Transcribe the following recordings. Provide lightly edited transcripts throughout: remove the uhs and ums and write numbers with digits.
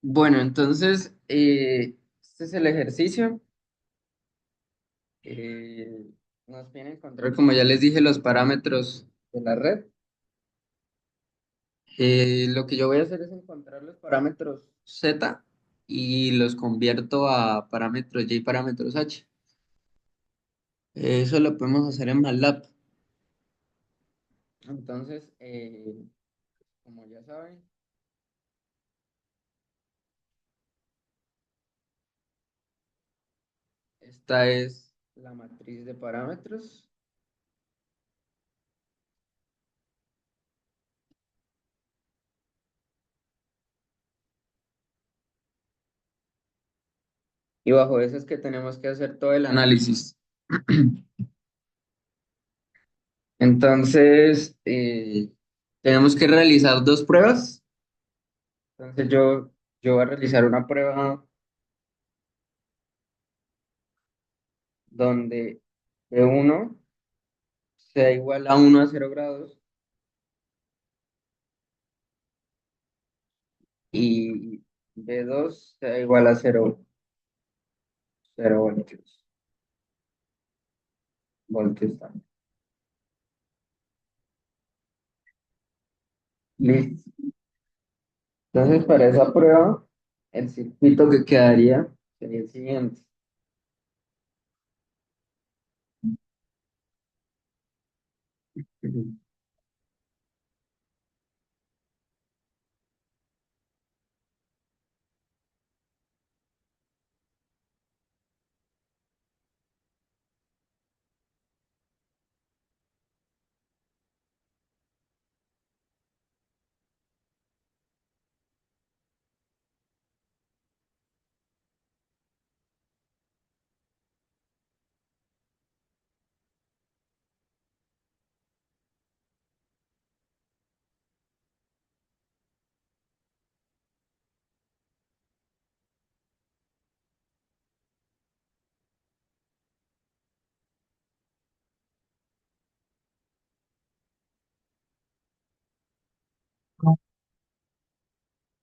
Bueno, entonces, este es el ejercicio. Eh, Nos viene a encontrar, como ya les dije, los parámetros de la red. Lo que yo voy a hacer es encontrar los parámetros Z y los convierto a parámetros Y y parámetros H. Eso lo podemos hacer en MATLAB. Entonces, como ya saben, esta es la matriz de parámetros. Y bajo eso es que tenemos que hacer todo el análisis. Entonces, tenemos que realizar dos pruebas. Entonces, yo voy a realizar una prueba donde B1 sea igual a 1 a 0 grados y B2 sea igual a 0 voltios. Voltios también. Listo. Entonces, para esa prueba, el circuito que quedaría sería el siguiente.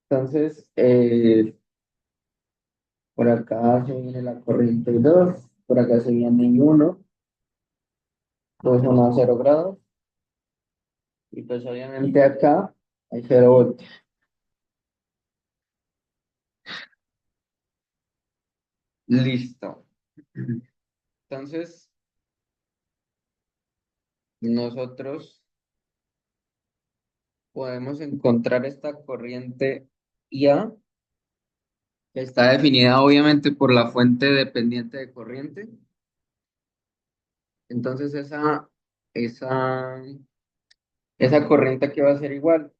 Entonces, por acá se viene la corriente 2, por acá se viene 1, 2 a 0 grados, y pues obviamente acá hay 0 voltios. Listo. Entonces, nosotros podemos encontrar esta corriente IA, que está definida obviamente por la fuente dependiente de corriente. Entonces, esa, esa corriente aquí va a ser igual.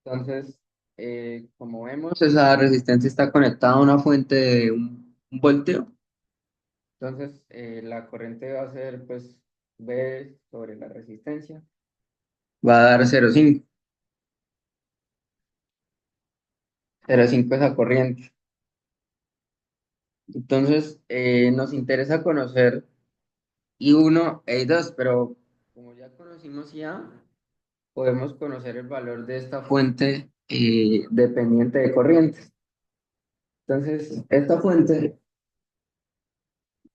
Entonces, como vemos, esa resistencia está conectada a una fuente de un voltio. Entonces, la corriente va a ser, pues, V sobre la resistencia. Va a dar 0,5. 0,5 esa corriente. Entonces, nos interesa conocer I1 e I2, pero como ya conocimos ya, podemos conocer el valor de esta fuente dependiente de corrientes. Entonces, esta fuente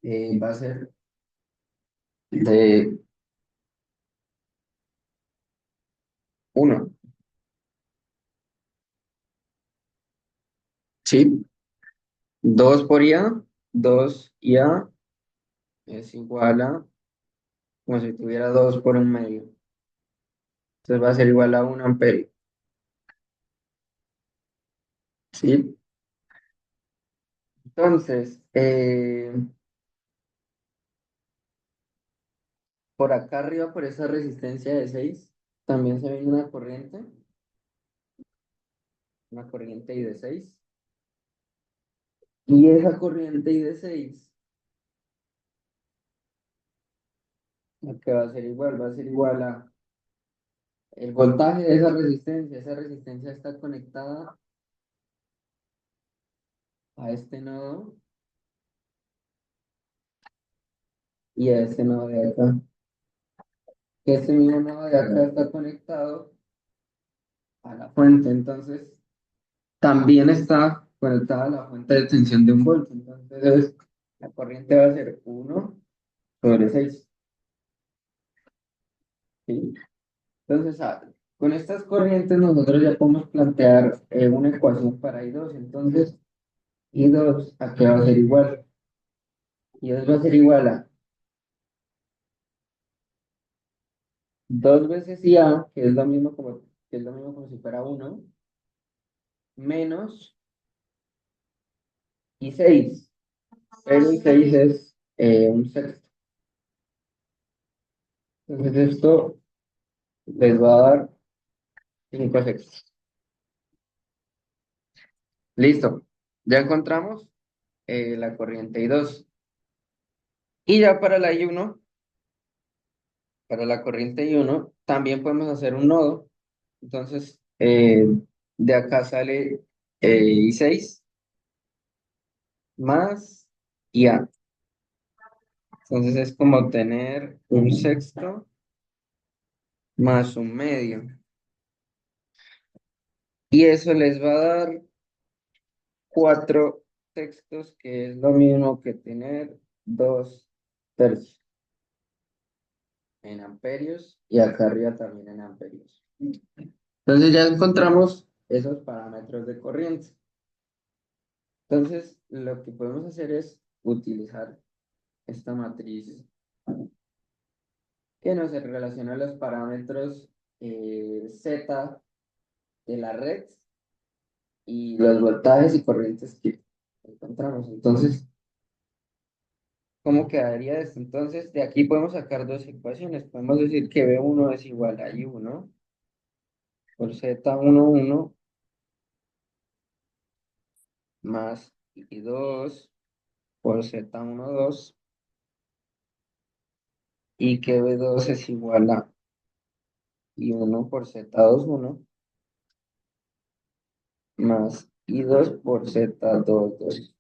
va a ser de 1, ¿sí? 2 por IA, 2 IA es igual a, como si tuviera 2 por un medio. Entonces va a ser igual a 1 amperio, ¿sí? Entonces, por acá arriba, por esa resistencia de 6 también se ve una corriente I de 6. Y esa corriente I de 6, lo que va a ser igual a el voltaje de esa resistencia. Esa resistencia está conectada a este nodo y a este nodo de acá. Que este mismo nodo de acá está conectado a la fuente. Entonces, también está conectada a la fuente de tensión de un voltio. Entonces, la corriente va a ser 1/6. ¿Sí? Entonces, con estas corrientes nosotros ya podemos plantear una ecuación para I2. Entonces, I2 ¿a qué va a ser igual? I2 va a ser igual a 2 veces IA, que es lo mismo como si fuera uno, menos I6. Pero I6 es un sexto. Entonces, esto les va a dar 5 sextos. Listo. Ya encontramos la corriente I2. Y ya para la I1, para la corriente I1, también podemos hacer un nodo. Entonces, de acá sale I6 más IA. Entonces es como tener un sexto más un medio. Y eso les va a dar 4 sextos, que es lo mismo que tener 2 tercios en amperios y acá arriba también en amperios. Entonces ya encontramos esos parámetros de corriente. Entonces lo que podemos hacer es utilizar esta matriz que nos relaciona los parámetros Z de la red y los voltajes y corrientes que encontramos. Entonces, ¿cómo quedaría esto? Entonces, de aquí podemos sacar dos ecuaciones. Podemos decir que B1 es igual a I1 por Z11 más I2 por Z12 y que B2 es igual a I1 por Z21 más I2 por Z22.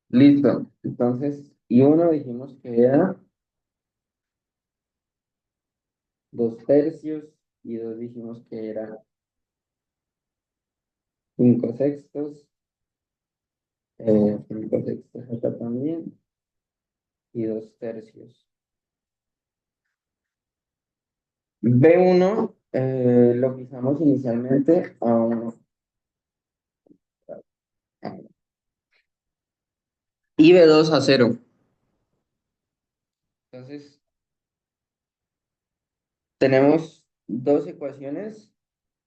Listo. Entonces, I1 dijimos que era 2 tercios, I2 dijimos que era 5 sextos, 5 sextos acá también, y 2 tercios. B1 lo fijamos inicialmente a 1 y B2 a 0. Entonces, tenemos dos ecuaciones,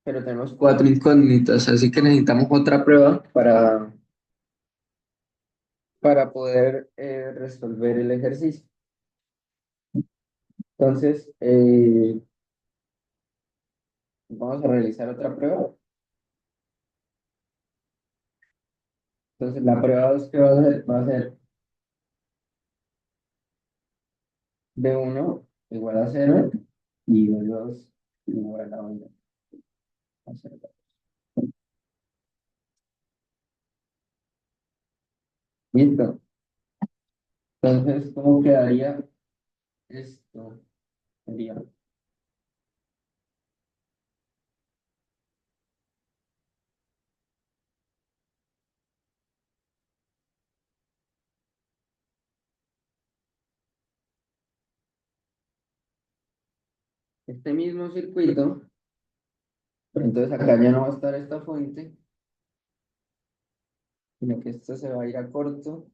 pero tenemos 4 incógnitas, así que necesitamos otra prueba para poder resolver el ejercicio. Entonces, vamos a realizar otra prueba. Entonces, la prueba 2 que va a ser B1 igual a 0 y B2 igual a 1. Listo. Entonces, ¿cómo quedaría esto? Sería este mismo circuito, pero entonces acá ya no va a estar esta fuente, sino que esto se va a ir a corto.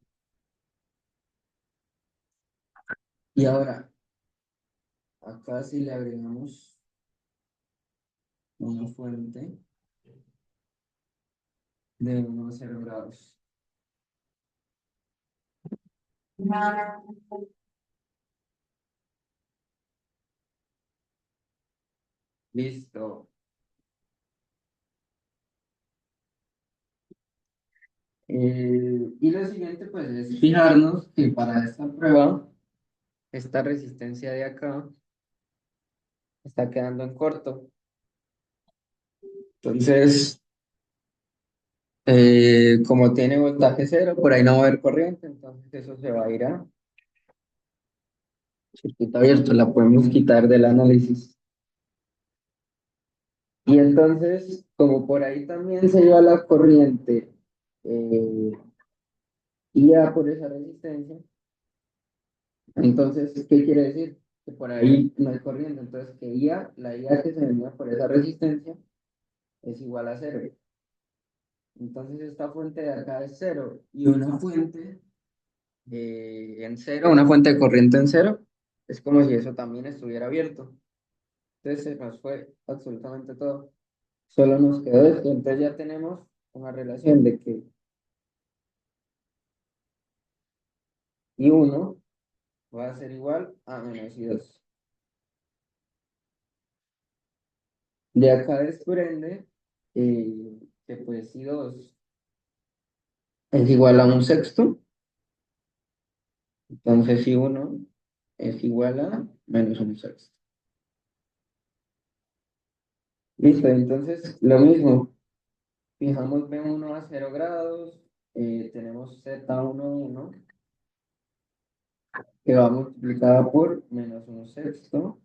Y ahora, acá si le agregamos una fuente de 1 a 0 grados. Listo. Y lo siguiente, pues, es fijarnos que para esta prueba, esta resistencia de acá está quedando en corto. Entonces, como tiene voltaje cero, por ahí no va a haber corriente, entonces eso se va a ir a circuito abierto, la podemos quitar del análisis. Y entonces, como por ahí también se iba la corriente, eh, IA por esa resistencia, entonces, ¿qué quiere decir? Que por ahí no hay corriente, entonces que IA, la IA que se venía por esa resistencia es igual a cero. Entonces esta fuente de acá es cero y una fuente en cero, una fuente de corriente en cero, es como si eso también estuviera abierto. Entonces se nos fue absolutamente todo. Solo nos quedó esto. Entonces ya tenemos una relación de que I1 va a ser igual a menos I2. De acá desprende que pues I2 es igual a un sexto, entonces I1 es igual a menos un sexto. Listo, entonces lo mismo, fijamos B1 a 0 grados, tenemos Z11 que va multiplicada por menos un sexto,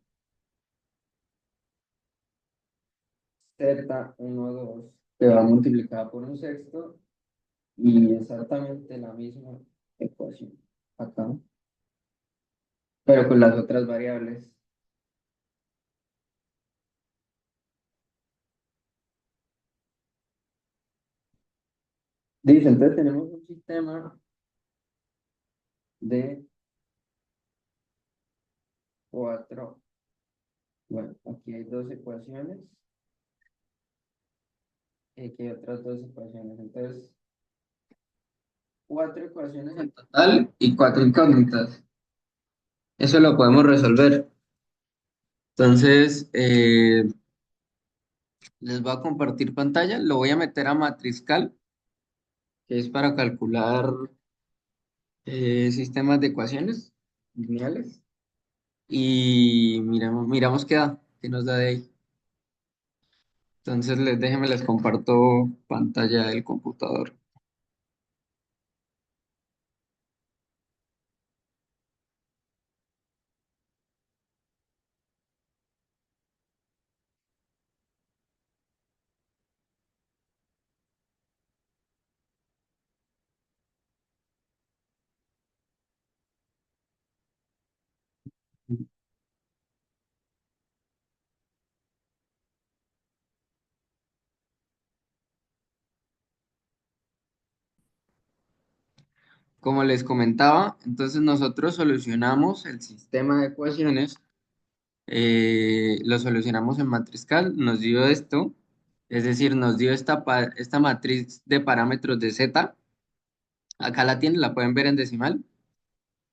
Z12 que va multiplicada por un sexto, y exactamente la misma ecuación acá, pero con las otras variables. Dice, entonces tenemos un sistema de cuatro, bueno, aquí hay dos ecuaciones, y aquí hay otras dos ecuaciones, entonces cuatro ecuaciones en total y cuatro incógnitas. Eso lo podemos resolver. Entonces, les voy a compartir pantalla, lo voy a meter a Matrizcal, que es para calcular sistemas de ecuaciones lineales. Y miramos qué nos da de ahí. Entonces, déjenme les comparto pantalla del computador. Como les comentaba, entonces nosotros solucionamos el sistema de ecuaciones, lo solucionamos en Matrizcal, nos dio esto, es decir, nos dio esta matriz de parámetros de Z, acá la tienen, la pueden ver en decimal,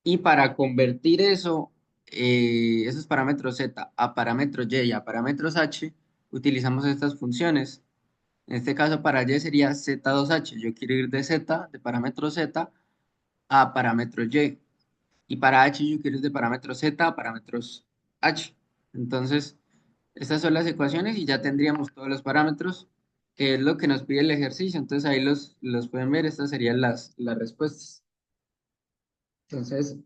y para convertir eso, esos parámetros Z a parámetros Y y a parámetros H, utilizamos estas funciones. En este caso para Y sería Z2H, yo quiero ir de Z, de parámetro Z, a parámetro Y. Y para H yo quiero ir de parámetros Z a parámetros H. Entonces, estas son las ecuaciones y ya tendríamos todos los parámetros, que es lo que nos pide el ejercicio. Entonces ahí los pueden ver, estas serían las respuestas. Entonces,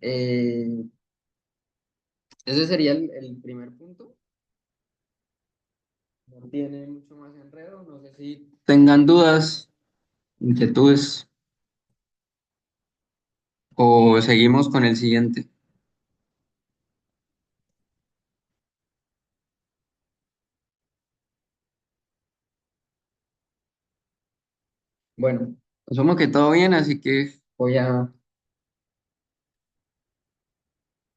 ese sería el primer punto. No tiene mucho más enredo. No sé si tengan dudas, inquietudes o seguimos con el siguiente. Bueno, asumo que todo bien, así que voy a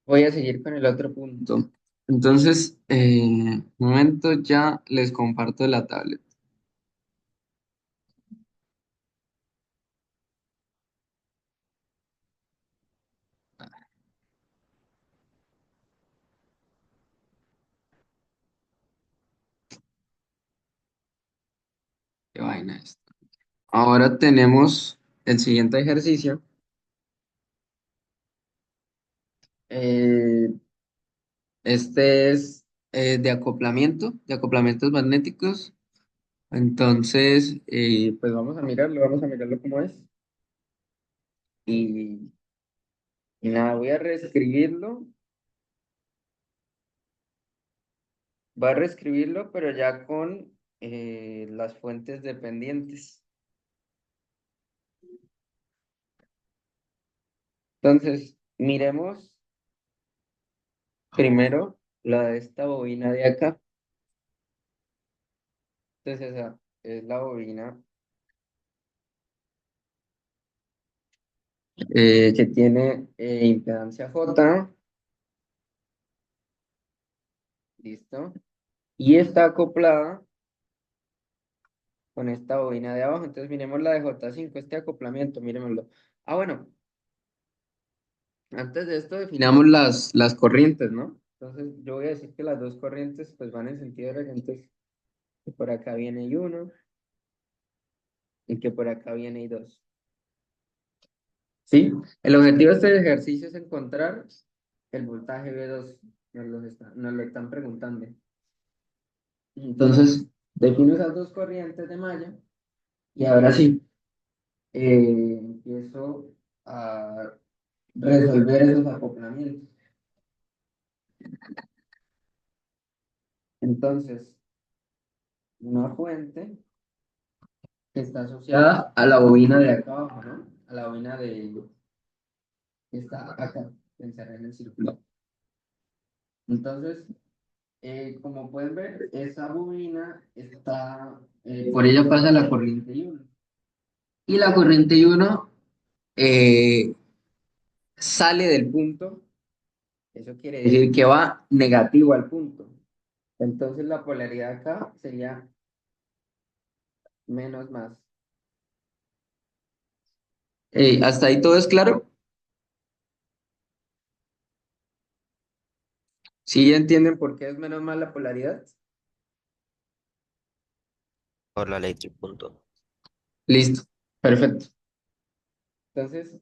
seguir con el otro punto. Entonces, un momento, ya les comparto la tablet. Qué vaina esto. Ahora tenemos el siguiente ejercicio. Eh, este es de acoplamientos magnéticos. Entonces, pues vamos a mirarlo cómo es. Y, y nada, voy a reescribirlo Va a reescribirlo, pero ya con las fuentes dependientes. Entonces, miremos primero la de esta bobina de acá. Entonces, esa es la bobina que tiene impedancia J, listo, y está acoplada con esta bobina de abajo. Entonces, miremos la de J5, este acoplamiento, miremoslo. Ah, bueno, antes de esto definamos las corrientes, ¿no? Entonces, yo voy a decir que las dos corrientes pues van en sentido diferentes, que por acá viene I1 y que por acá viene I2. ¿Sí? El objetivo de este ejercicio es encontrar el voltaje V2, nos lo están preguntando. Entonces, defino esas dos corrientes de malla y ahora sí, empiezo a resolver esos acoplamientos. Entonces, una fuente que está asociada a la bobina de acá abajo, ¿no? A la bobina que está acá, encerrada en el círculo. Entonces, como pueden ver, esa bobina está, por ella pasa la corriente I1. Y la corriente I1 eh, sale del punto, eso quiere decir que va negativo al punto. Entonces la polaridad acá sería menos más. ¿Hasta ahí todo es claro? ¿Sí entienden por qué es menos más la polaridad? Por la ley del punto. Listo, perfecto. Entonces,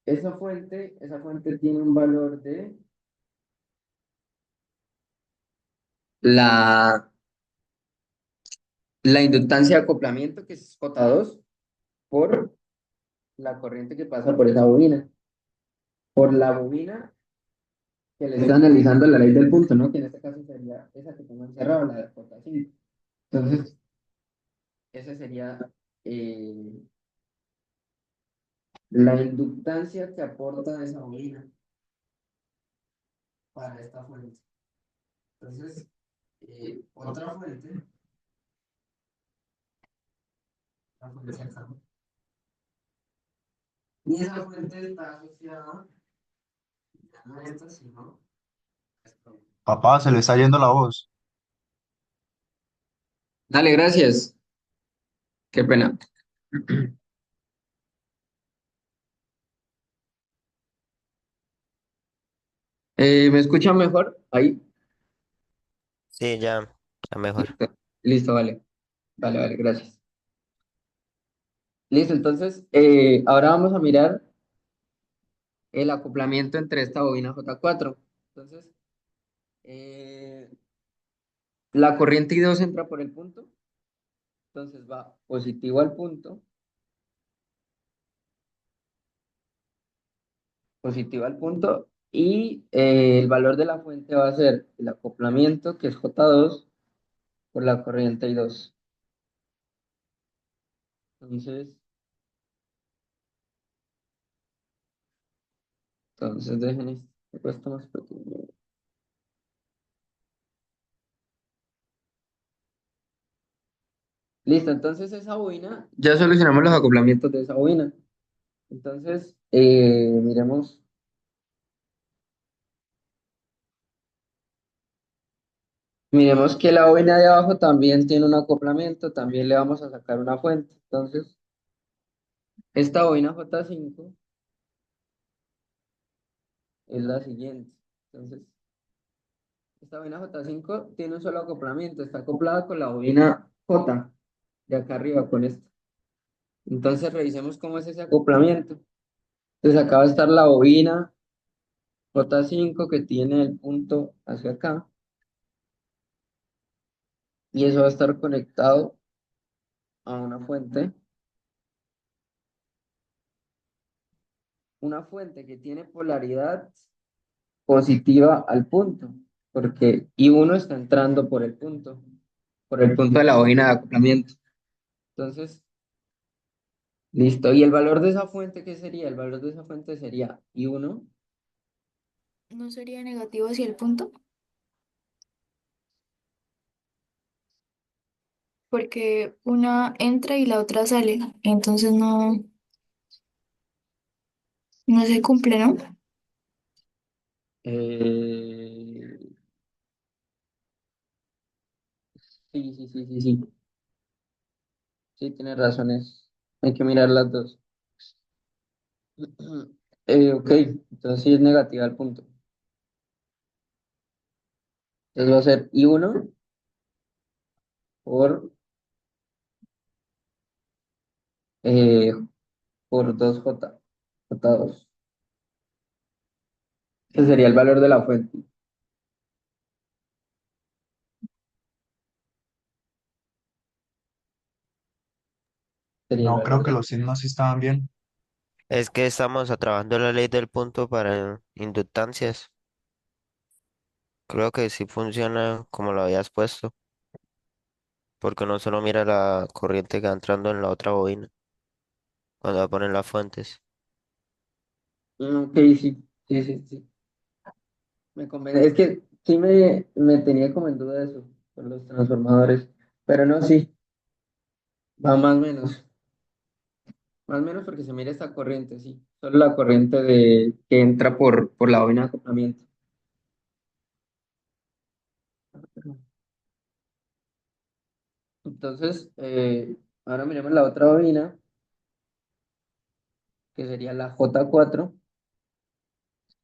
esa fuente tiene un valor de la, la inductancia de acoplamiento, que es J2, por la corriente que pasa por esa bobina. Por la bobina que le está analizando la ley del punto, ¿no? Que en este caso sería esa que tengo encerrada, la de J5. Entonces, esa sería eh, la inductancia que aporta esa bobina para esta fuente. Entonces, otra fuente, la fuente acá. Y esa fuente está asociada no a esta, sino a esta. Papá, se le está yendo la voz. Dale, gracias. Qué pena. ¿Me escuchan mejor? Ahí. Sí, ya, ya mejor. Listo, listo, vale. Vale, vale, gracias. Listo, entonces, ahora vamos a mirar el acoplamiento entre esta bobina J4. Entonces, eh, la corriente I2 entra por el punto, entonces va positivo al punto, positivo al punto, y el valor de la fuente va a ser el acoplamiento, que es J2, por la corriente I2. Entonces, dejen esto más pequeño. Listo, entonces esa bobina, ya solucionamos los acoplamientos de esa bobina. Entonces, miremos que la bobina de abajo también tiene un acoplamiento, también le vamos a sacar una fuente. Entonces, esta bobina J5 es la siguiente. Entonces, esta bobina J5 tiene un solo acoplamiento, está acoplada con la bobina J de acá arriba, con esta. Entonces, revisemos cómo es ese acoplamiento. Entonces, acá va a estar la bobina J5 que tiene el punto hacia acá, y eso va a estar conectado a una fuente que tiene polaridad positiva al punto. porque I1 está entrando por el punto de la bobina de acoplamiento. Entonces, listo. ¿Y el valor de esa fuente qué sería? El valor de esa fuente sería I1. ¿No sería negativo hacia el punto? Porque una entra y la otra sale. Entonces no se cumple, ¿no? eh, sí, sí, sí, sí, sí. Sí, tienes razones. Hay que mirar las dos. Ok, entonces sí es negativa el punto. Entonces va a ser I1 por, eh, por 2J, J2. Ese sería el valor de la fuente. Sería el No, creo valor que de... los signos sí estaban bien. Es que estamos trabajando la ley del punto para inductancias. Creo que sí funciona como lo habías puesto, porque no solo mira la corriente que va entrando en la otra bobina cuando va a poner las fuentes. Ok, sí, sí, sí, sí. Me convence. Es que sí me tenía como en duda eso, por los transformadores. Pero no, sí, va más o menos. Más o menos porque se mira esta corriente, sí. Solo la corriente que entra por la bobina de acoplamiento. Entonces, ahora miremos la otra bobina, que sería la J4,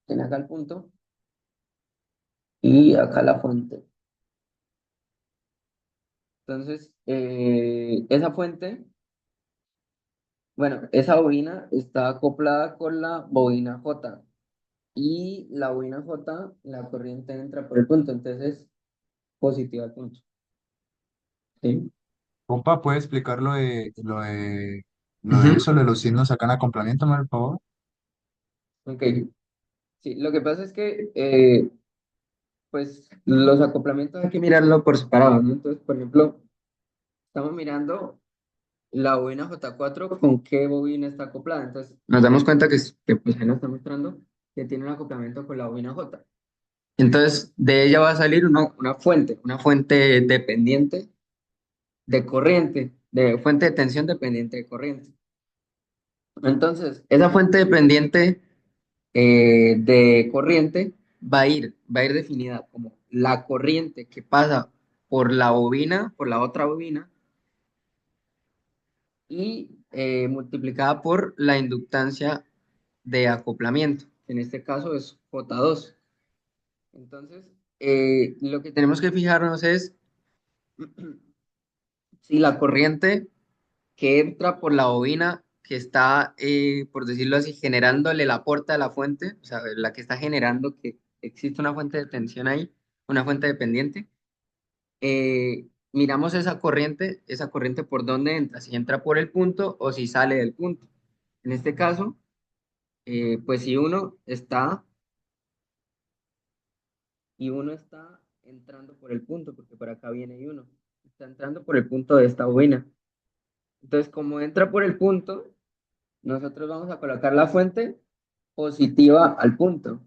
tiene acá el punto, y acá la fuente. Entonces, esa fuente, bueno, esa bobina está acoplada con la bobina J, y la bobina J, la corriente entra por el punto, entonces es positiva al punto. ¿Sí? Compa, ¿puede explicar lo de Ujú. eso, de los signos acá en acoplamiento, por favor? Ok. Sí, lo que pasa es que pues los acoplamientos hay que mirarlo por separado, ¿no? Entonces, por ejemplo, estamos mirando la bobina J4 con qué bobina está acoplada. Entonces, nos damos cuenta que pues ahí nos está mostrando que tiene un acoplamiento con la bobina J. Entonces, de ella va a salir una fuente dependiente de corriente, de fuente de tensión dependiente de corriente. Entonces, esa fuente dependiente de corriente va a ir definida como la corriente que pasa por la bobina, por la otra bobina, y multiplicada por la inductancia de acoplamiento, que en este caso es J2. Entonces, lo que tenemos que fijarnos es si la corriente que entra por la bobina que está, por decirlo así, generándole la puerta a la fuente, o sea, la que está generando que existe una fuente de tensión ahí, una fuente dependiente, miramos esa corriente por dónde entra, si entra por el punto o si sale del punto. En este caso, pues y uno está entrando por el punto, porque por acá viene y uno, está entrando por el punto de esta bobina. Entonces, como entra por el punto, nosotros vamos a colocar la fuente positiva al punto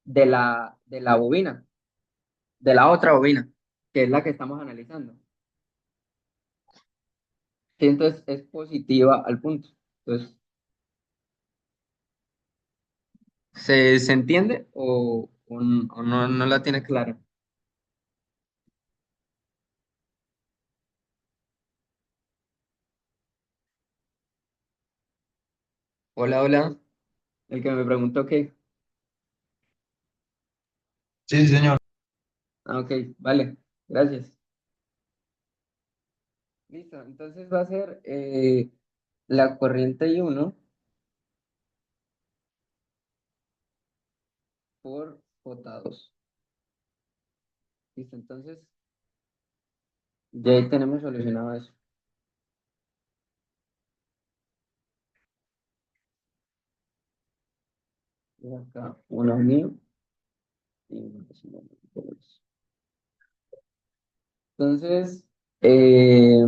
de la bobina, de la otra bobina, que es la que estamos analizando. Sí, entonces es positiva al punto. Entonces, ¿se entiende o no, no la tiene clara? Hola, hola. El que me preguntó qué. Sí, sí, señor. Ah, ok, vale, gracias. Listo, entonces va a ser la corriente I1 por J2. Listo, entonces ya ahí tenemos solucionado eso. Y acá, uno mío. y uno decimos por eso. Entonces, eh,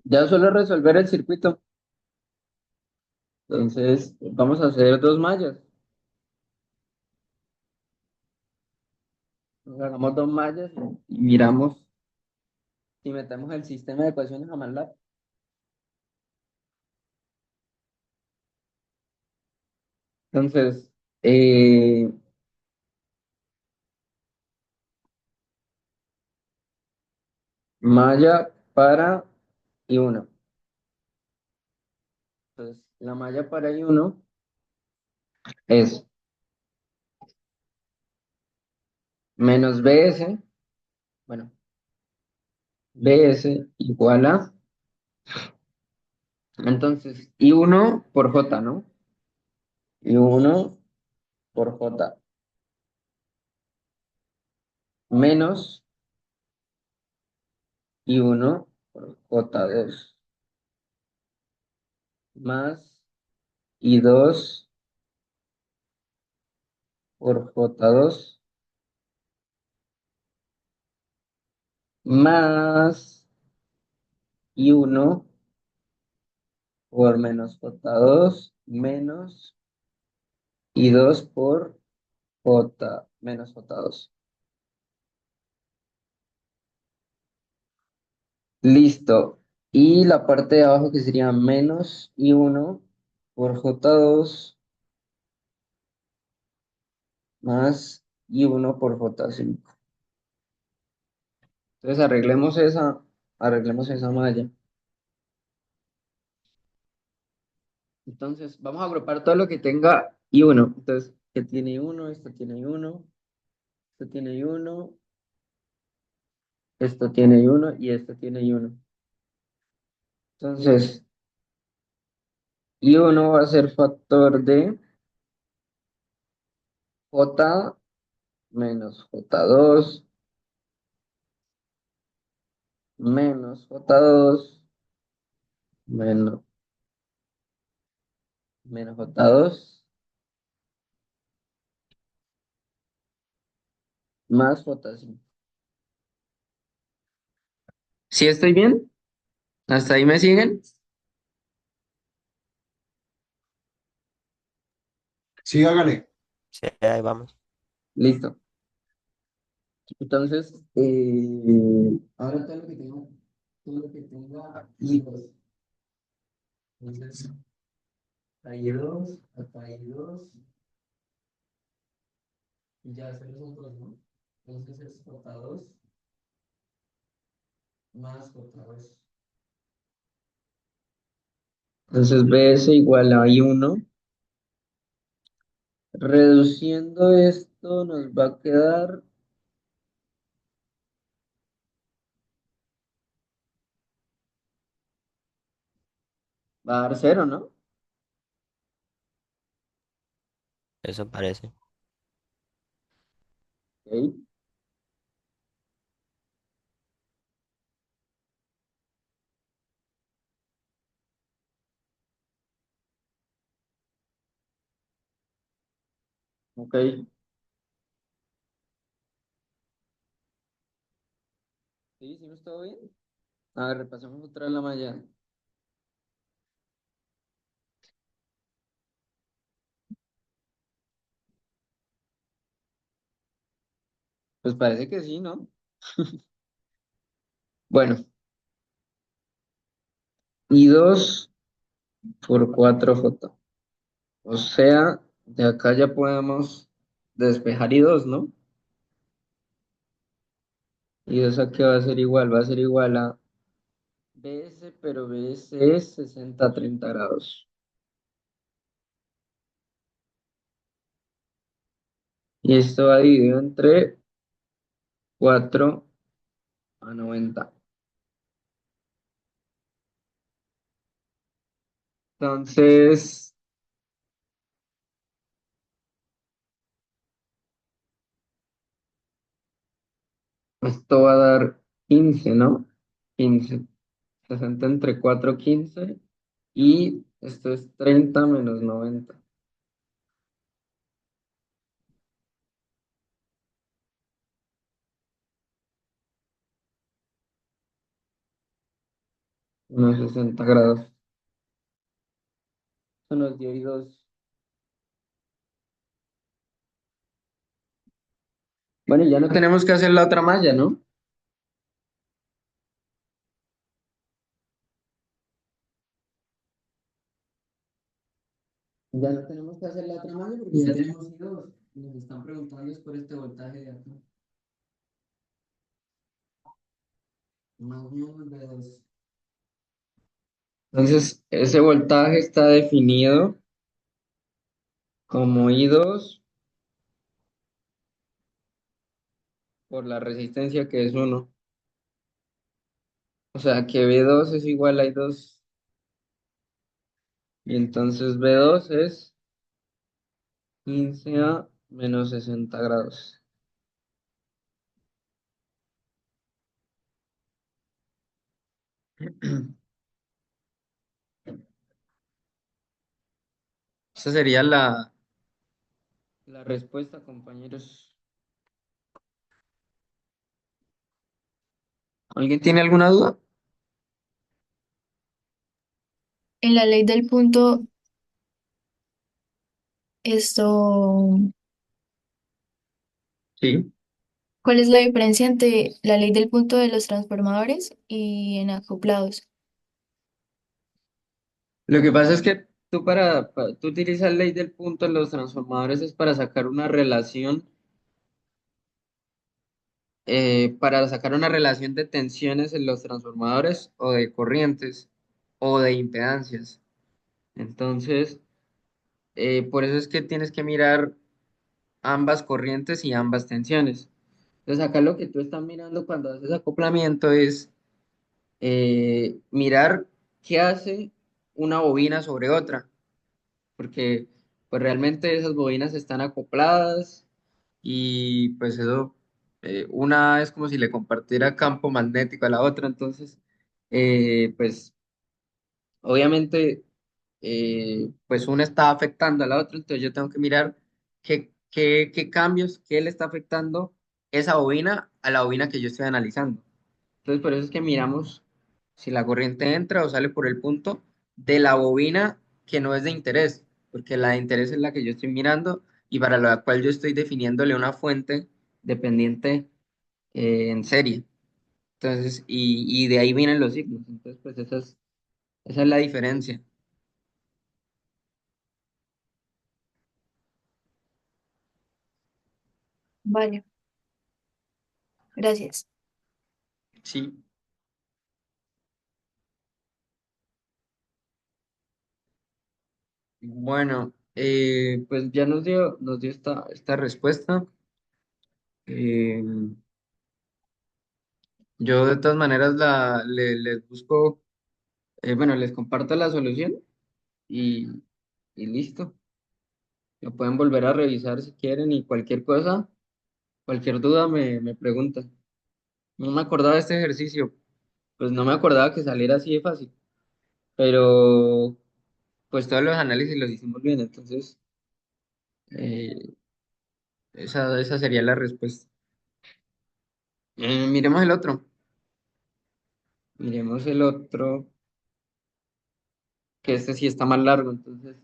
ya solo resolver el circuito. Entonces, vamos a hacer dos mallas. Hagamos dos mallas y miramos si metemos el sistema de ecuaciones a MATLAB. Entonces, malla para y uno. Entonces, la malla para y uno es menos BS, bueno, BS igual a, entonces, y uno por J, ¿no? Y uno por J, menos y uno por J2, más y 2 por J2, más y uno por menos J2, menos y 2 por J menos J2. Listo. Y la parte de abajo que sería menos y uno por J2 más y uno por J5. Entonces arreglemos esa malla. Entonces vamos a agrupar todo lo que tenga y uno. Entonces, que tiene uno, esto tiene uno, esto tiene uno, esto tiene uno y esto tiene uno. Entonces, y uno va a ser factor de J menos J2 menos J2 menos, menos J2 más J5. ¿Sí estoy bien? ¿Hasta ahí me siguen? Sí, hágale. Sí, ahí vamos. Listo. Entonces, ahora todo lo que tenga hijos. Entonces, ahí dos, hasta ahí dos, y ya hacer los otros, ¿no? Entonces es J2 más J2. Entonces BS igual a I1. Reduciendo esto nos va a quedar, va a dar cero, ¿no? Eso parece. Ok, ok. Sí, sí, ¿no está bien? A ver, repasemos otra vez la malla. Pues parece que sí, ¿no? Bueno, y 2 por 4J. O sea, de acá ya podemos despejar y 2, ¿no? Y 2 aquí va a ser igual a BS, pero BS es 60 a 30 grados. Y esto va dividido entre 4 a 90. Entonces, esto va a dar 15, ¿no? 15. 60 entre 4, 15. Y Esto es 30 menos 90. Unos 60 grados. Eso nos dio y dos. Bueno, ya no tenemos que hacer la otra malla, ¿no? Ya no tenemos que hacer la otra malla porque ya tenemos y dos. Nos están preguntando es por este voltaje de acá. Más menos de dos. Entonces, ese voltaje está definido como I2 por la resistencia que es uno. O sea que V2 es igual a I2 y entonces V2 es 15 a menos 60 grados. Esa sería la respuesta, compañeros. ¿Alguien tiene alguna duda? En la ley del punto, esto, Sí. ¿cuál es la diferencia entre la ley del punto de los transformadores y en acoplados? Lo que pasa es que tú utilizas ley del punto en los transformadores es para sacar una relación de tensiones en los transformadores o de corrientes o de impedancias. Entonces, por eso es que tienes que mirar ambas corrientes y ambas tensiones. Entonces, acá lo que tú estás mirando cuando haces acoplamiento es mirar qué hace una bobina sobre otra, porque pues realmente esas bobinas están acopladas y pues eso, una es como si le compartiera campo magnético a la otra, entonces, pues obviamente, pues una está afectando a la otra, entonces yo tengo que mirar qué cambios, qué le está afectando esa bobina a la bobina que yo estoy analizando. Entonces, por eso es que miramos si la corriente entra o sale por el punto de la bobina que no es de interés, porque la de interés es la que yo estoy mirando y para la cual yo estoy definiéndole una fuente dependiente en serie. Entonces, y de ahí vienen los signos. Entonces, pues esa es la diferencia. Vale, gracias. Sí. Bueno, pues ya nos dio esta respuesta. Eh, yo de todas maneras les busco, bueno, les comparto la solución y, y listo. Lo pueden volver a revisar si quieren y cualquier cosa, cualquier duda me preguntan. No me acordaba de este ejercicio, pues no me acordaba que saliera así de fácil, pero pues todos los análisis los hicimos bien, entonces eh, esa sería la respuesta. Miremos el otro. Miremos el otro, que este sí está más largo, entonces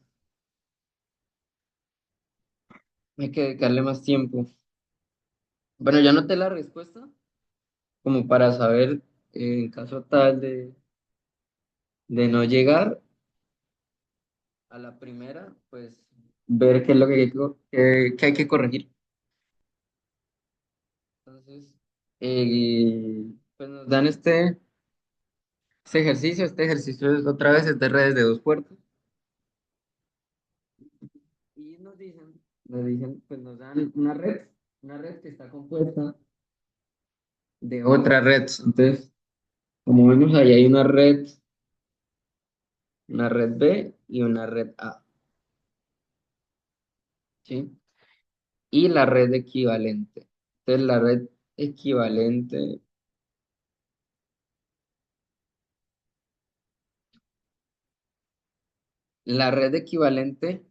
hay que dedicarle más tiempo. Bueno, ya anoté la respuesta, como para saber, en caso tal de no llegar a la primera, pues ver qué es lo que hay que corregir. Entonces, pues nos dan este ejercicio. Este ejercicio es otra vez es de redes de dos puertos. Y nos dicen, pues nos dan una red que está compuesta de otra red. Entonces, como vemos ahí hay una red B y una red A, ¿sí? Y la red equivalente. Entonces, la red equivalente, la red equivalente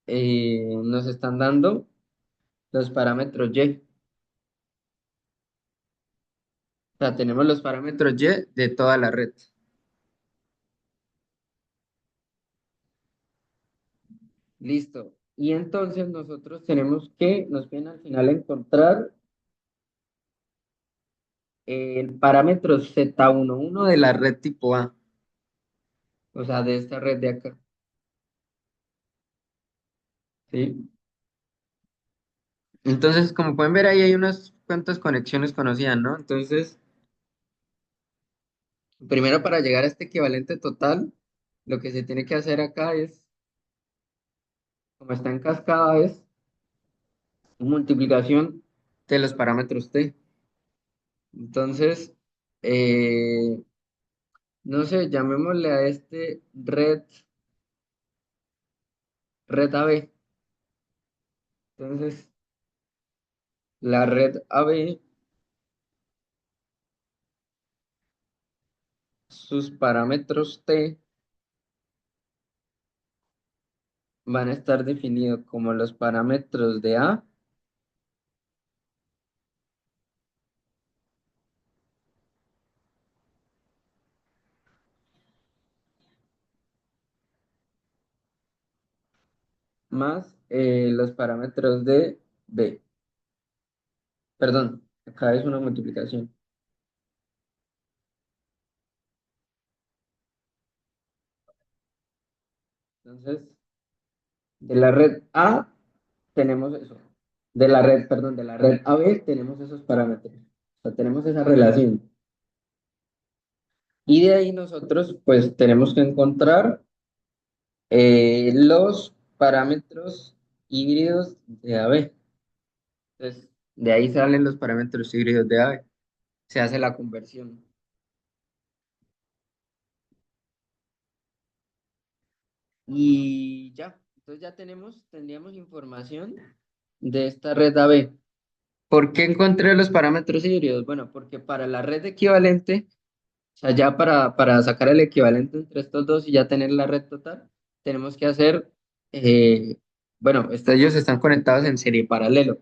nos están dando los parámetros Y. O sea, tenemos los parámetros Y de toda la red. Listo. Y entonces nosotros tenemos que, nos piden al final encontrar el parámetro Z11 de la red tipo A, o sea, de esta red de acá. ¿Sí? Entonces, como pueden ver, ahí hay unas cuantas conexiones conocidas, ¿no? Entonces, primero para llegar a este equivalente total, lo que se tiene que hacer acá es, como está en cascada, es multiplicación de los parámetros T. Entonces, eh, no sé, llamémosle a este red AB. Entonces, la red AB, sus parámetros T van a estar definidos como los parámetros de A más los parámetros de B. Perdón, acá es una multiplicación. Entonces, de la red A tenemos eso. De la red, perdón, de la red AB tenemos esos parámetros. O sea, tenemos esa relación. Y de ahí nosotros, pues, tenemos que encontrar los parámetros híbridos de AB. Entonces, de ahí salen los parámetros híbridos de AB. Se hace la conversión. Y ya, entonces ya tendríamos información de esta red AB. ¿Por qué encontré los parámetros híbridos? Bueno, porque para la red equivalente, o sea, ya para sacar el equivalente entre estos dos y ya tener la red total, tenemos que hacer, eh, bueno, ellos están conectados en serie paralelo.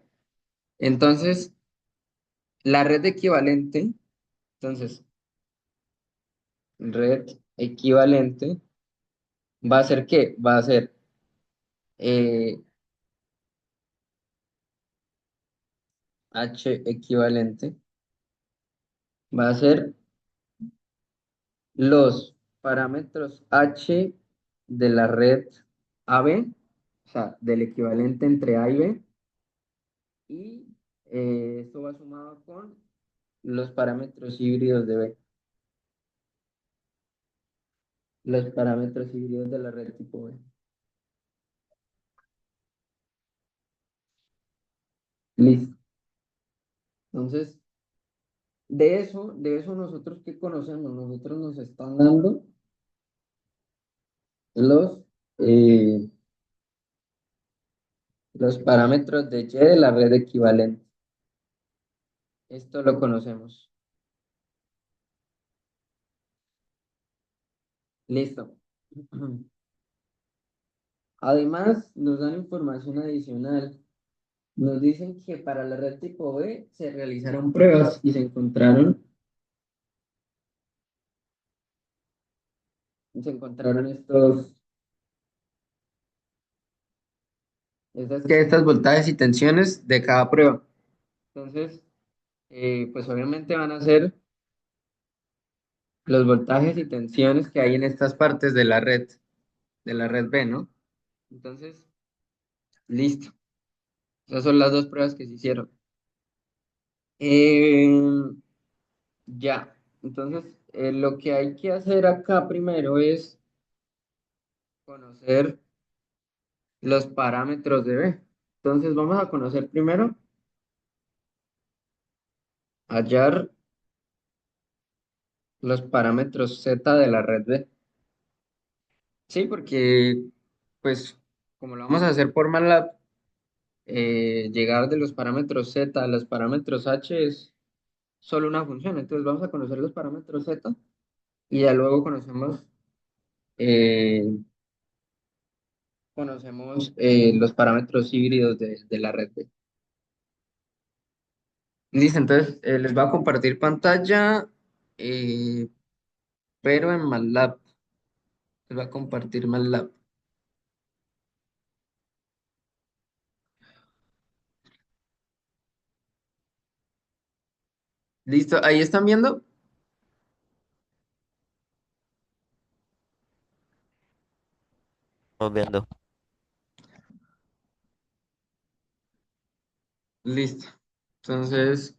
Entonces, la red equivalente, entonces, red equivalente, ¿va a ser qué? Va a ser eh, H equivalente, va a ser los parámetros H de la red AB, o sea, del equivalente entre A y B, y esto va sumado con los parámetros híbridos de B, los parámetros híbridos de la red tipo B. Listo. Entonces, de eso nosotros qué conocemos, nosotros nos están dando los, eh, los parámetros de Y de la red equivalente. Esto lo conocemos. Listo. Además, nos dan información adicional. Nos dicen que para la red tipo B se realizaron pruebas y se encontraron estas voltajes y tensiones de cada prueba. Entonces, pues obviamente van a ser los voltajes y tensiones que hay en estas partes de la red B, ¿no? Entonces, listo. Esas son las dos pruebas que se hicieron. Eh, ya, entonces lo que hay que hacer acá primero es conocer los parámetros de B. Entonces vamos a conocer primero, hallar los parámetros Z de la red B. Sí, porque pues como lo vamos a hacer por MATLAB, llegar de los parámetros Z a los parámetros H es solo una función. Entonces vamos a conocer los parámetros Z y ya luego conocemos eh, conocemos los parámetros híbridos de la red B. Listo, entonces les voy a compartir pantalla, eh, pero en MATLAB. Les voy a compartir MATLAB. Listo, ahí están viendo. Estamos viendo. Listo. Entonces,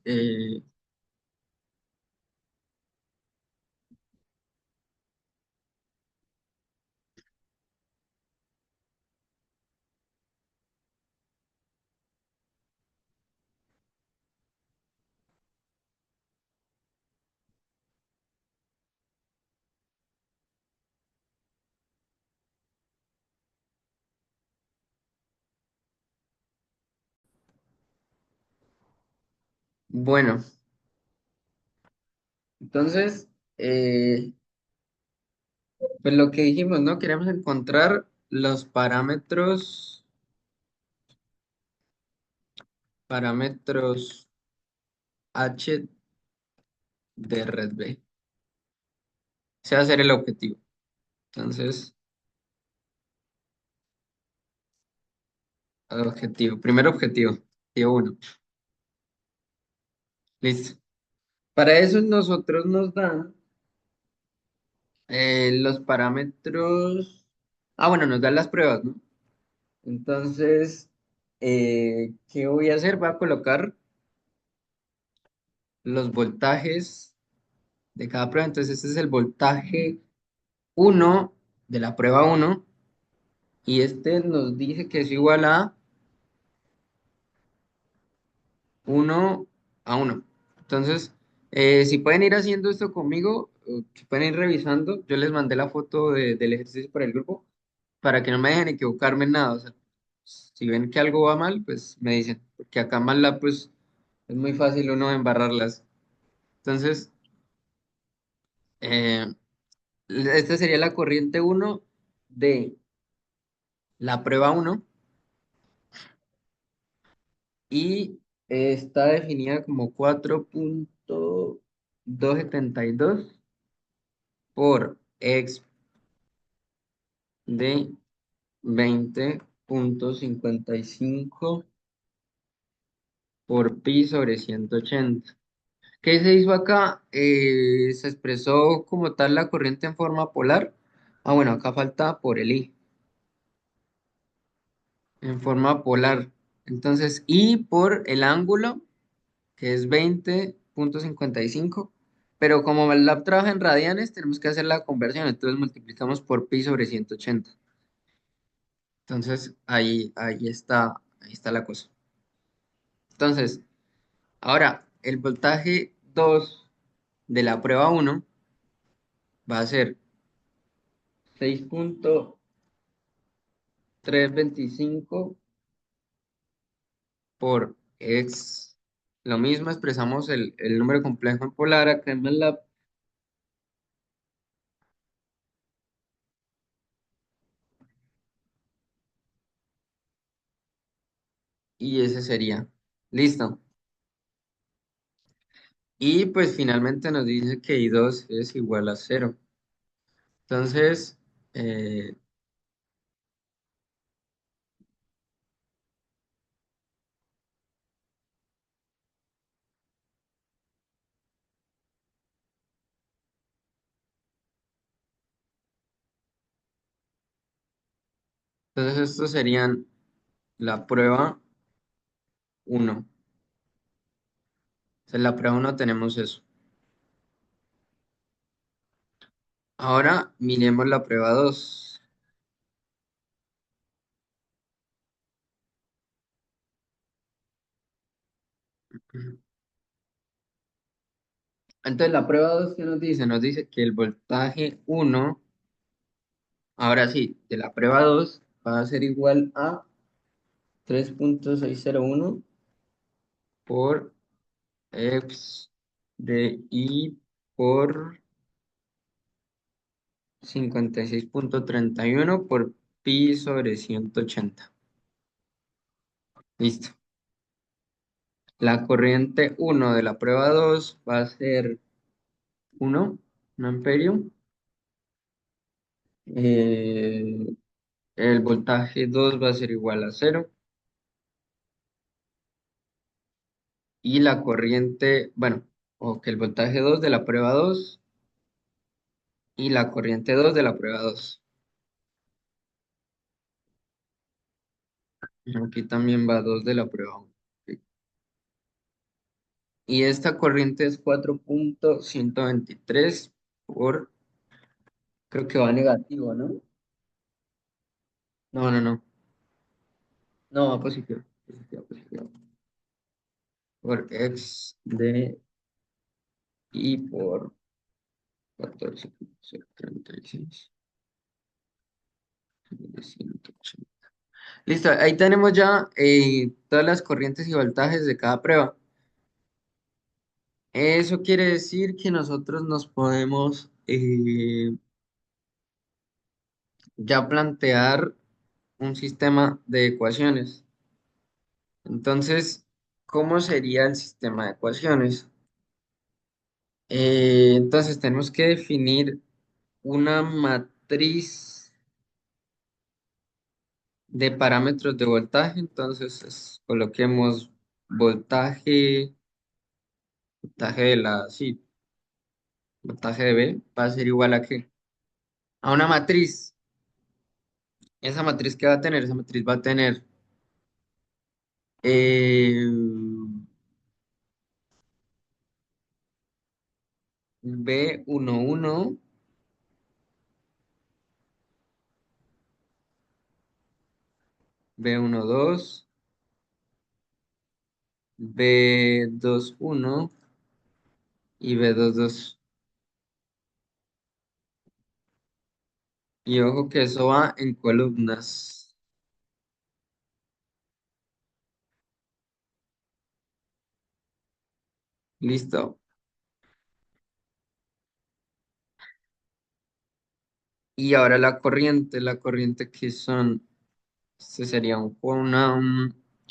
bueno, entonces, pues lo que dijimos, ¿no? Queremos encontrar los parámetros H de red B. Ese va a ser el objetivo. Entonces, primer objetivo uno. Listo. Para eso nosotros nos dan los parámetros. Ah, bueno, nos dan las pruebas, ¿no? Entonces, ¿qué voy a hacer? Voy a colocar los voltajes de cada prueba. Entonces, este es el voltaje uno de la prueba uno y este nos dice que es igual a uno a uno. Entonces, si pueden ir haciendo esto conmigo, si pueden ir revisando, yo les mandé la foto del ejercicio para el grupo para que no me dejen equivocarme en nada. O sea, si ven que algo va mal, pues me dicen, porque acá en MATLAB pues es muy fácil uno embarrarlas. Entonces, eh, esta sería la corriente uno de la prueba uno y está definida como 4,272 por x de 20,55 por pi sobre 180. ¿Qué se hizo acá? Se expresó como tal la corriente en forma polar. Ah, bueno, acá falta por el I, en forma polar. Entonces, I por el ángulo, que es 20,55. Pero como MATLAB trabaja en radianes, tenemos que hacer la conversión. Entonces multiplicamos por pi sobre 180. Entonces, ahí está la cosa. Entonces, ahora, el voltaje 2 de la prueba uno va a ser 6,325 por x. Lo mismo, expresamos el número complejo en polar acá en MATLAB y ese sería. Listo. Y pues finalmente nos dice que I2 es igual a cero. Entonces, eh, entonces estos serían la prueba uno. En la prueba uno tenemos eso. Ahora miremos la prueba 2. Entonces la prueba 2, ¿qué nos dice? Nos dice que el voltaje uno, ahora sí, de la prueba 2 va a ser igual a 3,601 por X de I por 56,31 por pi sobre 180. Listo. La corriente uno de la prueba 2 va a ser uno, un amperio. Eh, el voltaje 2 va a ser igual a cero. Y la corriente, bueno, o que el voltaje 2 de la prueba 2 y la corriente 2 de la prueba 2. Aquí también va 2 de la prueba 1. Y esta corriente es 4,123 por, creo que va negativo, ¿no? No, no, no. No, va positivo. Positivo, positivo. Por x de y por 14,36 de 180. Listo, ahí tenemos ya todas las corrientes y voltajes de cada prueba. Eso quiere decir que nosotros nos podemos ya plantear un sistema de ecuaciones. Entonces, ¿cómo sería el sistema de ecuaciones? Entonces, tenemos que definir una matriz de parámetros de voltaje. Entonces, coloquemos voltaje, voltaje de la, sí, voltaje de B va a ser igual a qué? A una matriz. ¿Esa matriz qué va a tener? Esa matriz va a tener eh, B11, B12, B21 y B22. Y ojo que eso va en columnas. Listo. Y ahora la corriente que son, este sería una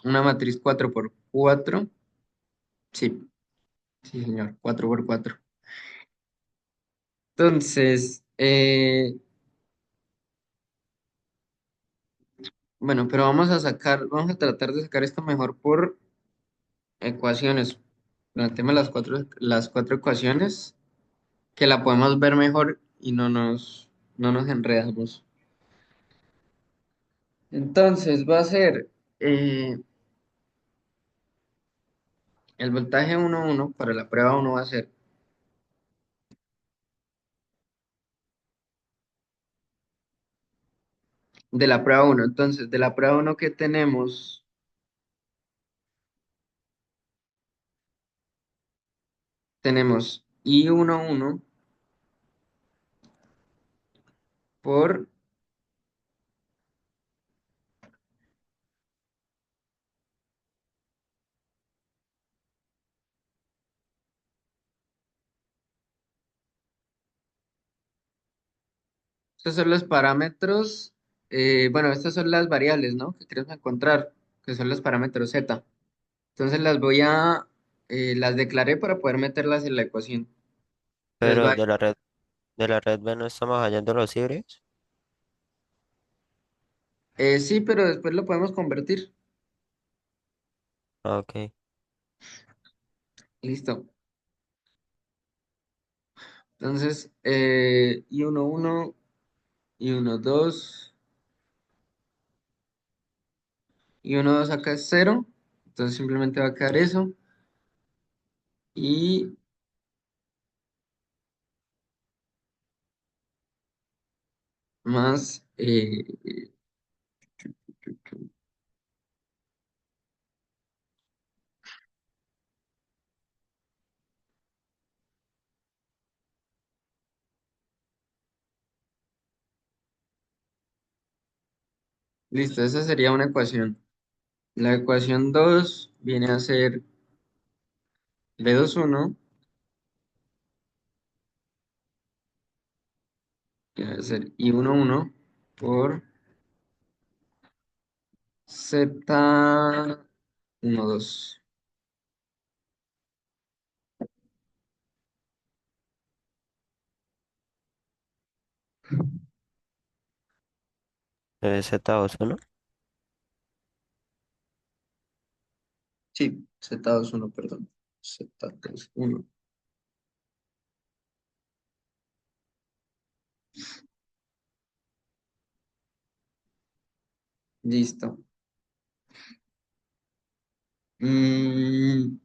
matriz 4 por 4. Sí, sí, señor, 4 por 4. Entonces, bueno, pero vamos a tratar de sacar esto mejor por ecuaciones. Planteemos las cuatro ecuaciones que la podemos ver mejor y no nos enredamos. Entonces va a ser eh, el voltaje 1,1 para la prueba uno va a ser de la prueba uno. Entonces, de la prueba uno que tenemos I11 por, estos son los parámetros, bueno, estas son las variables, ¿no? Que queremos encontrar, que son los parámetros Z. Entonces las declaré para poder meterlas en la ecuación. Entonces Pero va, de la red B no estamos hallando los híbridos. sí, pero después lo podemos convertir. Ok. Listo. Entonces, I11, I12, I12 acá es cero. Entonces simplemente va a quedar eso. Y más, listo, esa sería una ecuación. La ecuación 2 viene a ser B21, que va a ser I11 por Z12. Z2, ¿no? Sí, Z21, perdón. Z21. Listo. Mm,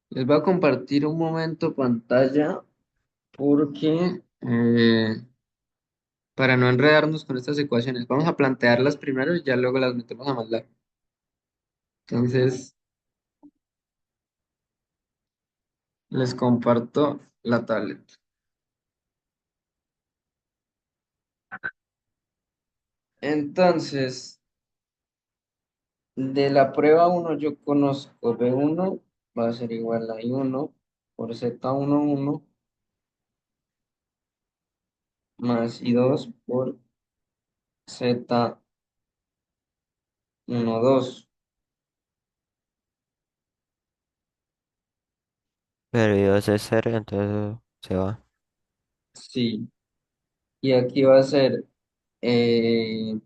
les voy a compartir un momento pantalla porque para no enredarnos con estas ecuaciones, vamos a plantearlas primero y ya luego las metemos a MATLAB. Entonces, les comparto la tablet. Entonces, de la prueba uno yo conozco B1 va a ser igual a I1 por Z11 más I2 por Z12. Pero I2 es 0, entonces se va. Sí, y aquí va a ser eh,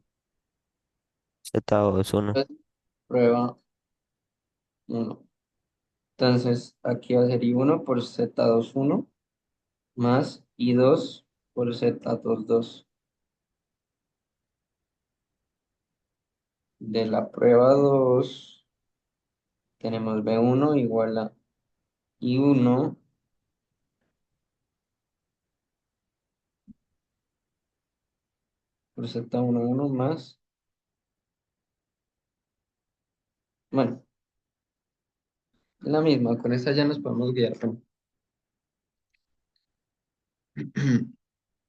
Z2, 1. pues, prueba uno. Entonces, aquí va a ser I1 por Z21 más I2 por Z22. De la prueba 2 tenemos B1 igual a I1 por Z11 más, bueno, la misma, con esta ya nos podemos guiar. Bueno.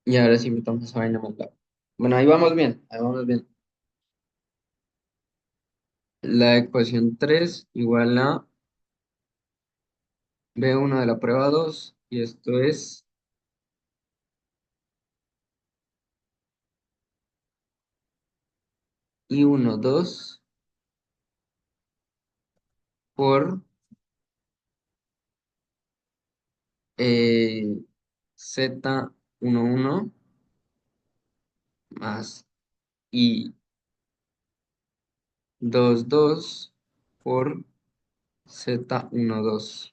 Y ahora sí metamos esa vaina más larga. Bueno, ahí vamos bien, ahí vamos bien. La ecuación 3 igual a B1 de la prueba 2 y esto es I1, 2 por Z11 más I22 por Z12.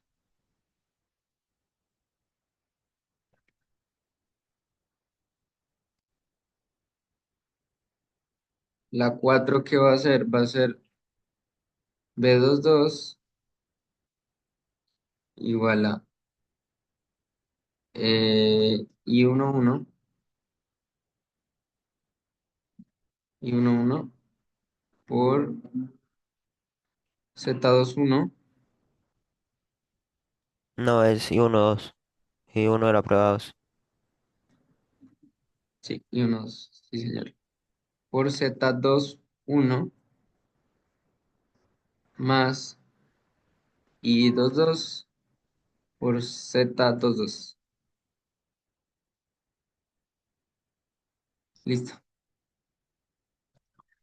La 4 ¿qué va a ser? Va a ser B22 igual a I11 I11 por Z21. No, es I1, 2. I1 de la prueba 2. Sí, I12, sí señor. Por Z21 más I22 por Z22. Listo.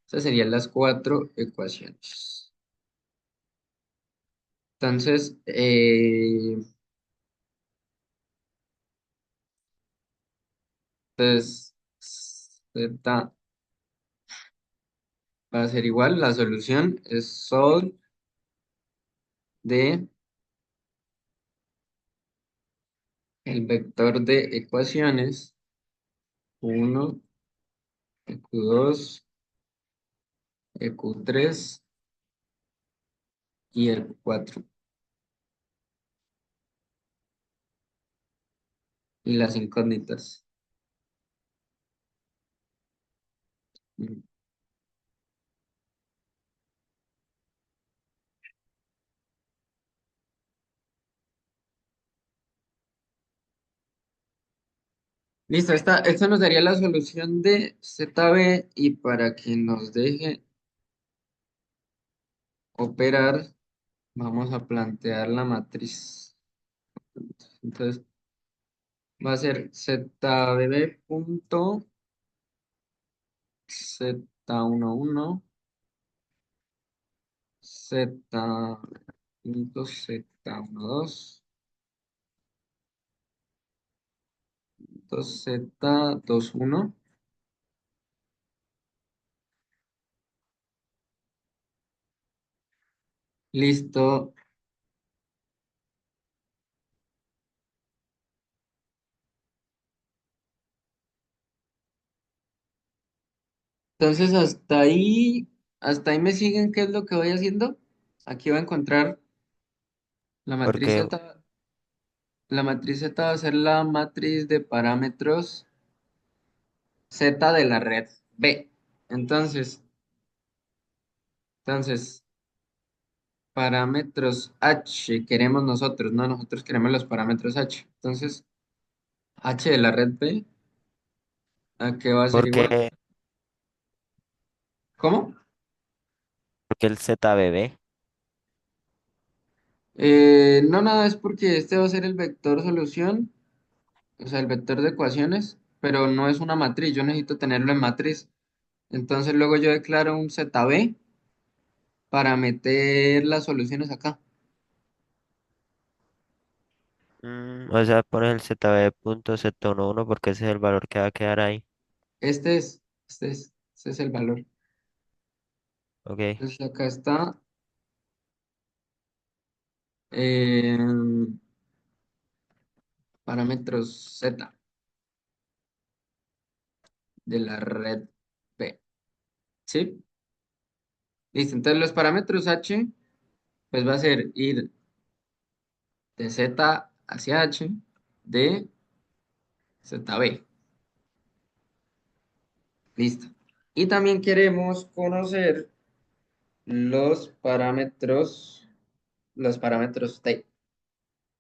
Esas serían las cuatro ecuaciones. Entonces, pues, Z va a ser igual. La solución es sol de el vector de ecuaciones uno, EQ2, EQ3 y EQ4. Y las incógnitas. Mm. Listo, esta nos daría la solución de ZB y para que nos deje operar, vamos a plantear la matriz. Entonces va a ser ZBB punto Z11 Z punto Z12 Z21. Listo. Entonces hasta ahí me siguen qué es lo que voy haciendo. Aquí voy a encontrar la matriz Porque, Z. La matriz Z va a ser la matriz de parámetros Z de la red B. Entonces, entonces, parámetros H queremos nosotros, ¿no? Nosotros queremos los parámetros H. Entonces, H de la red B, ¿a qué va a ser igual? porque, ¿Cómo? porque el ZBB. No, nada, es porque este va a ser el vector solución, o sea, el vector de ecuaciones, pero no es una matriz, yo necesito tenerlo en matriz. Entonces luego yo declaro un ZB para meter las soluciones acá. O sea, pones el ZB punto Z11 porque ese es el valor que va a quedar ahí. Este es el valor. Ok. Entonces acá está eh, parámetros Z de la red B. ¿Sí? Listo. Entonces los parámetros H, pues va a ser ir de Z hacia H de ZB. Listo. Y también queremos conocer los parámetros T.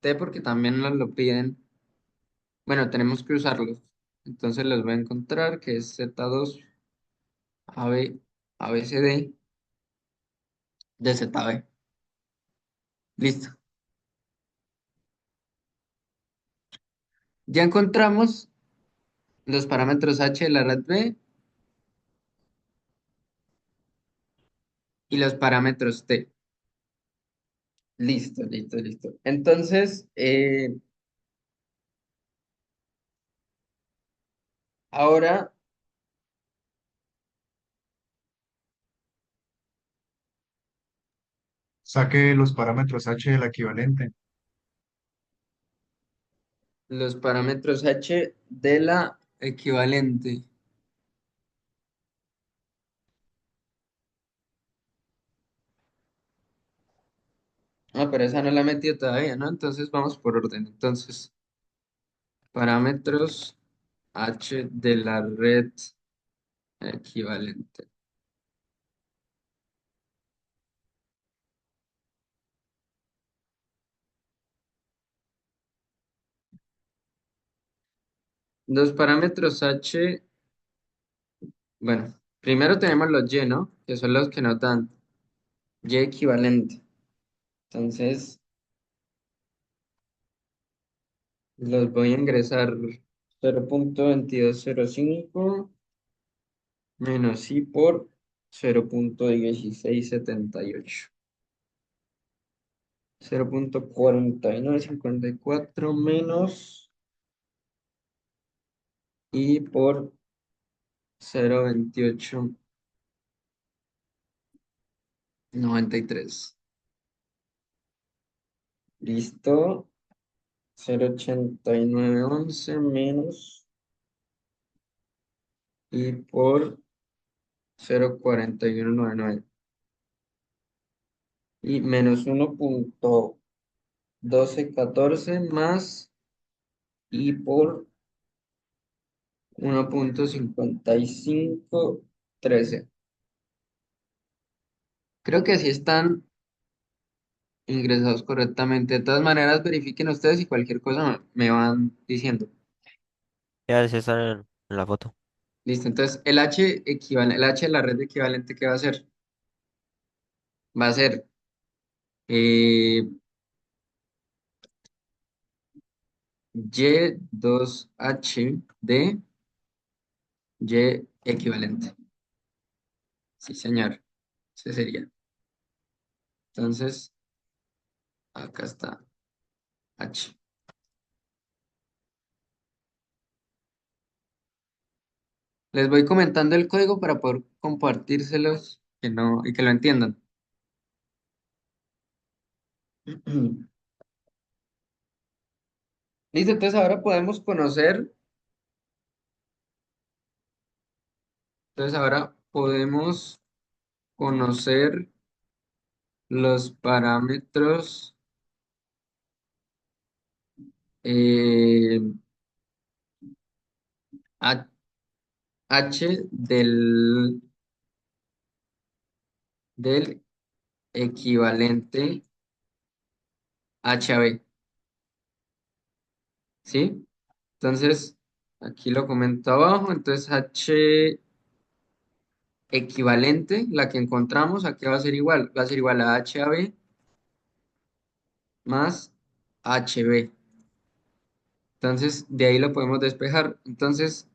T porque también nos lo piden. Bueno, tenemos que usarlos. Entonces los voy a encontrar que es Z2 AB, ABCD de ZB. Listo. Ya encontramos los parámetros H de la red B y los parámetros T. Listo, listo, listo. Entonces, ahora Saque los parámetros H del equivalente. los parámetros H de la equivalente. Ah, pero esa no la he metido todavía, ¿no? Entonces vamos por orden. Entonces, parámetros H de la red equivalente. Los parámetros H, bueno, primero tenemos los Y, ¿no? Que son los que nos dan Y equivalente. Entonces, los voy a ingresar 0.2205 menos I por 0.1678. 0.4954 menos I por 0.2893. Listo. 0.8911 menos I por 0.4199. Y menos 1.1214 más I por 1.5513. Creo que así están ingresados correctamente. De todas maneras, verifiquen ustedes y cualquier cosa me van diciendo. Ya se están en la foto. Listo, entonces el H equivale, el H de la red equivalente, ¿qué va a hacer? Va a ser, eh, Y2H de Y equivalente. Sí, señor. Ese sería. Entonces, acá está H. Les voy comentando el código para poder compartírselos que no, y que lo entiendan. Listo, entonces ahora podemos conocer, entonces ahora podemos conocer los parámetros eh, H del equivalente HAB, ¿sí? Entonces, aquí lo comento abajo, entonces H equivalente, la que encontramos, ¿a qué va a ser igual? Va a ser igual a HAB más HB. Entonces, de ahí lo podemos despejar. Entonces,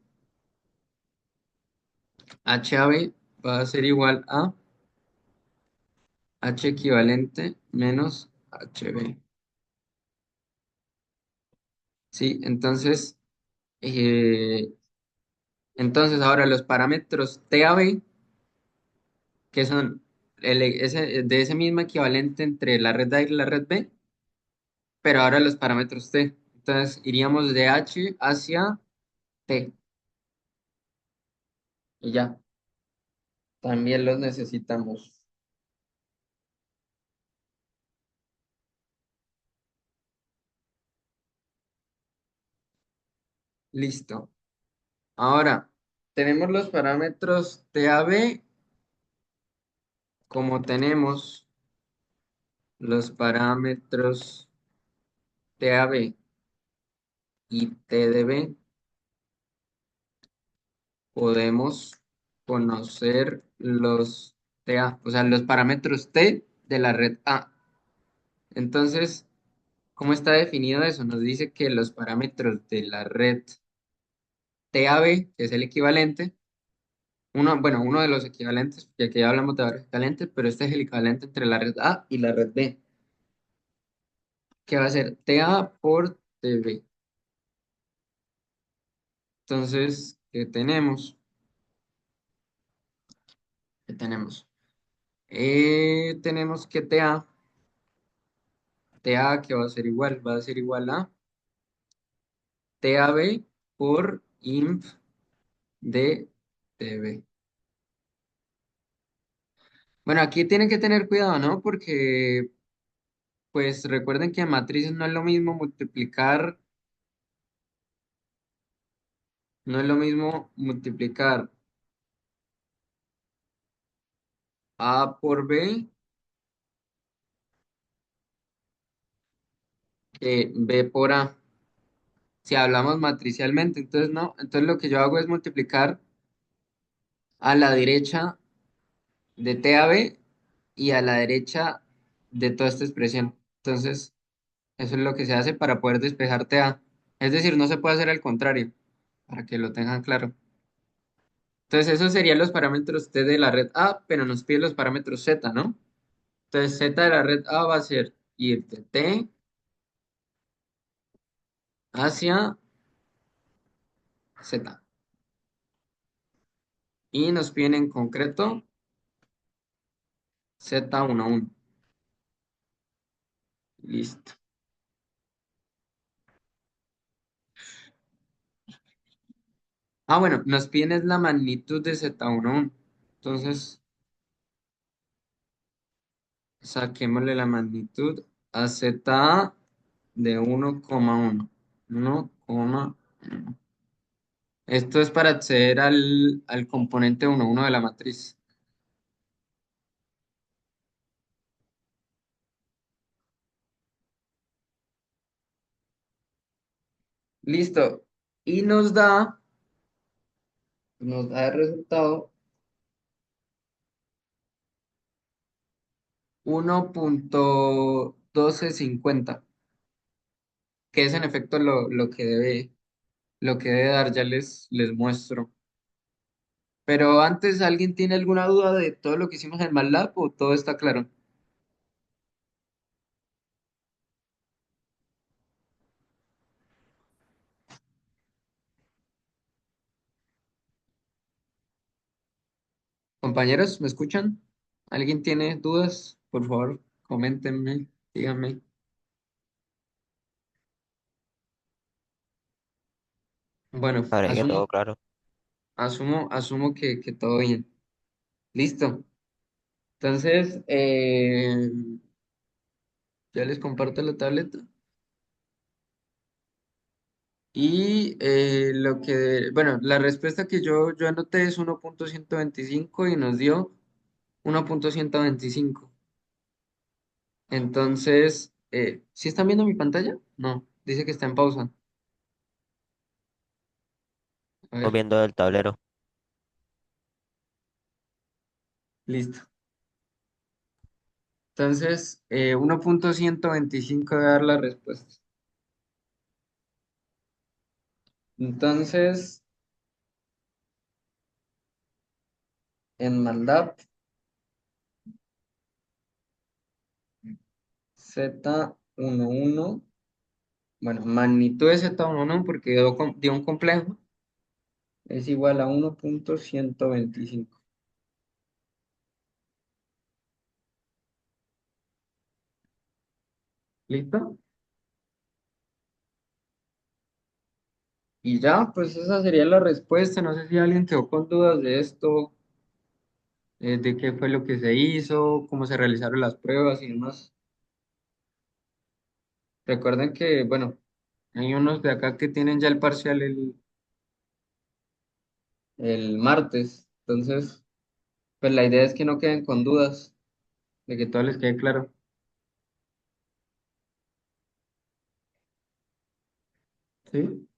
HAB va a ser igual a H equivalente menos HB. Sí, eh, entonces ahora los parámetros TAB, que son de ese mismo equivalente entre la red A y la red B, pero ahora los parámetros T. Entonces iríamos de H hacia T y ya, también los necesitamos. Listo. Ahora, tenemos los parámetros TAB como tenemos los parámetros TAB y TDB, podemos conocer los TA, o sea, los parámetros T de la red A. Entonces, ¿cómo está definido eso? Nos dice que los parámetros de la red TAB, que es el equivalente, bueno, uno de los equivalentes, porque aquí ya hablamos de varios equivalentes, pero este es el equivalente entre la red A y la red B, que va a ser TA por TB. Entonces, ¿qué tenemos? ¿Qué tenemos? Tenemos que TA que va a ser igual a TAB por inf de TB. Bueno, aquí tienen que tener cuidado, ¿no? Porque, pues recuerden que en matrices no es lo mismo multiplicar, no es lo mismo multiplicar A por B que B por A. Si hablamos matricialmente, entonces no, entonces lo que yo hago es multiplicar a la derecha de TAB y a la derecha de toda esta expresión. Entonces, eso es lo que se hace para poder despejar TA. Es decir, no se puede hacer al contrario, para que lo tengan claro. Entonces, esos serían los parámetros T de la red A, pero nos pide los parámetros Z, ¿no? Entonces, Z de la red A va a ser ir de T hacia Z. Y nos piden en concreto Z11. Listo. Ah, bueno, nos piden es la magnitud de Z11. Entonces, saquémosle la magnitud a Z de 1,1. 1,1. Esto es para acceder al componente 1,1 de la matriz. Listo. Y nos da el resultado 1,1250. que es en efecto lo que debe dar, ya les muestro. Pero antes, ¿alguien tiene alguna duda de todo lo que hicimos en MATLAB o todo está claro? Compañeros, ¿me escuchan? ¿Alguien tiene dudas? Por favor, coméntenme, díganme. Bueno, Parece que todo claro. asumo que todo bien. Listo. Entonces, ya les comparto la tableta. Y bueno, la respuesta que yo anoté es 1.125 y nos dio 1.125. Entonces, ¿sí están viendo mi pantalla? No, dice que está en pausa. A Estamos ver, viendo el tablero. listo. Entonces, 1.125 debe dar la respuesta. Entonces, en MATLAB, Z11, bueno, magnitud de Z11 porque dio un complejo, es igual a 1.125. ¿Listo? Y ya, pues esa sería la respuesta. No sé si alguien quedó con dudas de esto, de qué fue lo que se hizo, cómo se realizaron las pruebas y demás. Recuerden que, bueno, hay unos de acá que tienen ya el parcial el martes. Entonces, pues la idea es que no queden con dudas, de que todo les quede claro. ¿Sí?